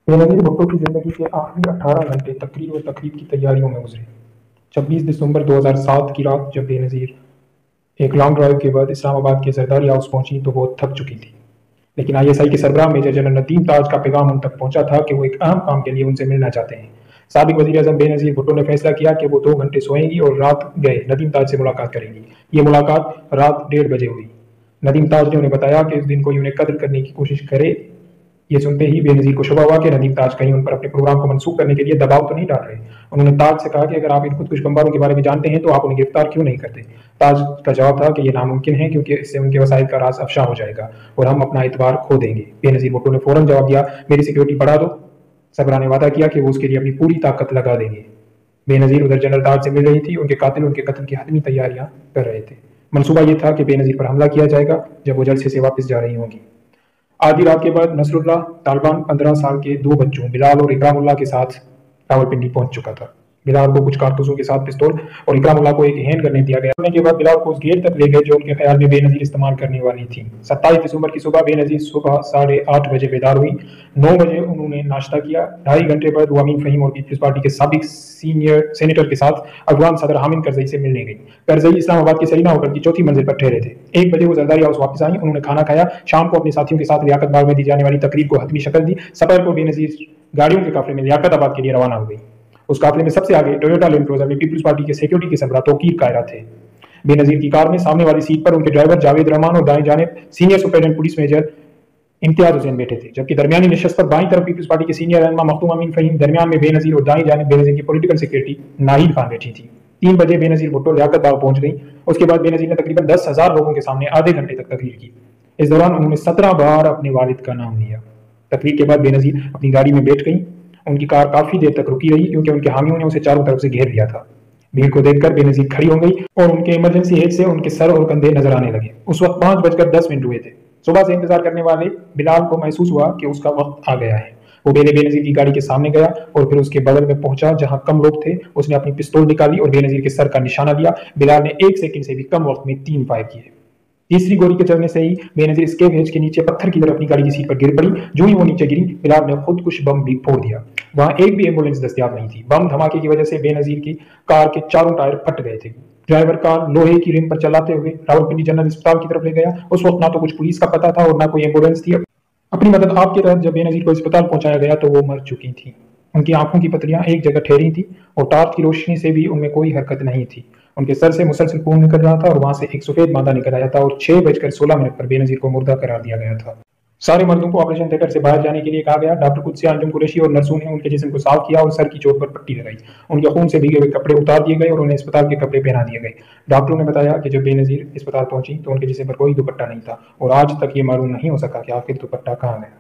बेनज़ीर भुट्टो की ज़िंदगी के आखिरी 18 घंटे तकरीर व तकरीब की तैयारियों में गुजरे। 26 दिसंबर 2007 की रात जब बेनज़ीर एक लॉन्ग ड्राइव के बाद इस्लामाबाद के जरदारी हाउस पहुंची तो वो थक चुकी थी, लेकिन आईएसआई के सरबराह मेजर जनरल नदीम ताज का पैगाम उन तक पहुंचा था कि वो एक अहम काम के लिए उनसे मिलना चाहते हैं। साबिक वज़ीर आज़म बेनज़ीर भुट्टो ने फैसला किया कि वो 2 घंटे सोएंगी और रात गए नदीम ताज से मुलाकात करेंगी। ये मुलाकात रात 1:30 बजे हुई। नदीम ताज ने उन्हें बताया कि उस दिन कोई उन्हें कत्ल करने की कोशिश करे। ये सुनते ही बेनज़ीर को शुबा हुआ कि नदीम ताज कहीं उन पर अपने प्रोग्राम को मंसूख करने के लिए दबाव तो नहीं डाल रहे। उन्होंने ताज से कहा कि अगर आप इन खुदकुश बमबारों के बारे में जानते हैं तो आप उन्हें गिरफ्तार क्यों नहीं करते। ताज का जवाब था कि यह नामुमकिन है क्योंकि इससे उनके वसाइल का राज अफशा हो जाएगा और हम अपना एतबार खो देंगे। बेनज़ीर भुट्टो ने फौरन जवाब दिया, मेरी सिक्योरिटी बढ़ा दो। सरबराह ने वादा किया कि वो उसके लिए अपनी पूरी ताकत लगा देंगे। बेनज़ीर उधर जनरल ताज से मिल रही थी। उनके कातिल उनके कत्ल की हतमी तैयारियां कर रहे थे। मंसूबा ये था कि बेनज़ीर पर हमला किया जाएगा जब वो जलसे से वापस जा रही होंगी। आधी रात के बाद नसरुल्लाह तालिबान 15 साल के 2 बच्चों बिलाल और इकरामुल्लाह के साथ रावलपिंडी पहुंच चुका था। बिलाल को कुछ कारतूसों के साथ पिस्तौल और इकरामुल्लाह को एक हैंड गन दिया गया। के बाद बिलाल को उस गेट तक ले गए जो उनके ख्याल में बेनज़ीर इस्तेमाल करने वाली थी। 27 दिसंबर की सुबह बेनज़ीर सुबह 8:30 बजे बेदार हुई। 9 बजे उन्होंने नाश्ता किया। 2.5 घंटे बाद वो अमीन फ़हीम और पीपल्स पार्टी के साबिक सीनियर सेनेटर के साथ अफगान सदर हामिद करजई से मिलने गई। करजई इस्लामाबाद की सरीना होटल की 4थी मंजिल पर ठहरे थे। 1 बजे वो जरदारी हाउस वापस आई। उन्होंने खाना खाया। शाम को अपने साथियों के साथ लियाकत बाग में दी जाने वाली तकरीब को हतमी शक्ल दी। सफर को बेनज़ीर गाड़ियों के काफिले में लियाकताबाद के लिए रवाना हो गई। उस काफिले में सबसे आगे टोयोटा लैंड क्रूजर में पीपल्स पार्टी के सिक्योरिटी के सरबराह तौकीर कायरा थे। बेनज़ीर की कार में सामने वाली सीट पर उनके ड्राइवर जावेद रहमान और दाएं जानिब senior superintendent police major Imtiaz Hussain बैठे थे, जबकि दरमियानी नशस्त पर बाईं तरफ पीपल्स पार्टी के सीनियर रहनुमा मखदूम अमीन फ़हीम, दरमियान में बेनज़ीर और दाईं जानिब बेनज़ीर की पॉलिटिकल सेक्रेटरी नाहिद खान बैठी थी। 3 बजे बेनज़ीर भुट्टो लियाकत बाग पहुंच गई। उसके बाद बेनज़ीर ने तकरीबन 10,000 लोगों के सामने आधे घंटे तक तकरीर की। इस दौरान उन्होंने 17 बार अपने वालिद का नाम लिया। तकरीर के बाद बेनज़ीर अपनी गाड़ी में बैठ गई। उनकी कार काफी देर तक रुकी रही क्योंकि उनके हामियों ने उसे चारों तरफ से घेर लिया था। भीड़ को देखकर बेनज़ीर खड़ी हो गई और उनके इमरजेंसी हेड से उनके सर और कंधे नजर आने लगे। उस वक्त 5:10 हुए थे। सुबह से इंतजार करने वाले बिलाल को महसूस हुआ कि उसका वक्त आ गया है। वो बेनज़ीर की गाड़ी के सामने गया और फिर उसके बगल में पहुंचा जहां कम लोग थे। उसने अपनी पिस्तौल निकाली और बेनज़ीर के सर का निशाना लिया। बिलाल ने 1 सेकंड से भी कम वक्त में 3 फायर किए। तीसरी गोली के चलने से ही बेनज़ीर स्केप हेज के नीचे पत्थर की तरह अपनी गाड़ी की सीट पर गिर पड़ी। जो ही वो नीचे गिरी, बिलाल ने खुदकुश बम भी फोड़ दिया। वहां एक भी एम्बुलेंस दस्तयाब नहीं थी। बम धमाके की वजह से बेनज़ीर की कार के चारों टायर फट गए थे। ड्राइवर कार लोहे की रिम पर चलाते हुए रावलपिंडी जनरल अस्पताल की तरफ ले गया। उस वक्त ना तो कुछ पुलिस का पता था और ना कोई एम्बुलेंस थी। अपनी मदद आपके तहत जब बेनज़ीर को अस्पताल पहुंचाया गया तो वो मर चुकी थी। उनकी आंखों की पतलियां एक जगह ठहरी थी और टार्च की रोशनी से भी उनमें कोई हरकत नहीं थी। उनके सर से मुसलसल खून निकल रहा था और वहां से एक सफेद मादा निकल आया था और 6:16 पर बेनज़ीर को मुर्दा करार दिया गया था। सारे मर्दों को ऑपरेशन थिएटर से बाहर जाने के लिए कहा गया। डॉक्टर कुदसिया अंजुम कुरैशी और नर्सों ने उनके जिस्म को साफ किया और सर की चोट पर पट्टी लगाई। उनके खून से भीगे हुए कपड़े उतार दिए गए और उन्हें अस्पताल के कपड़े पहना दिए गए। डॉक्टरों ने बताया कि जब बेनज़ीर अस्पताल पहुंची तो उनके जिस्म पर कोई दुपट्टा नहीं था और आज तक ये मालूम नहीं हो सका कि आखिर दुपट्टा कहाँ गया।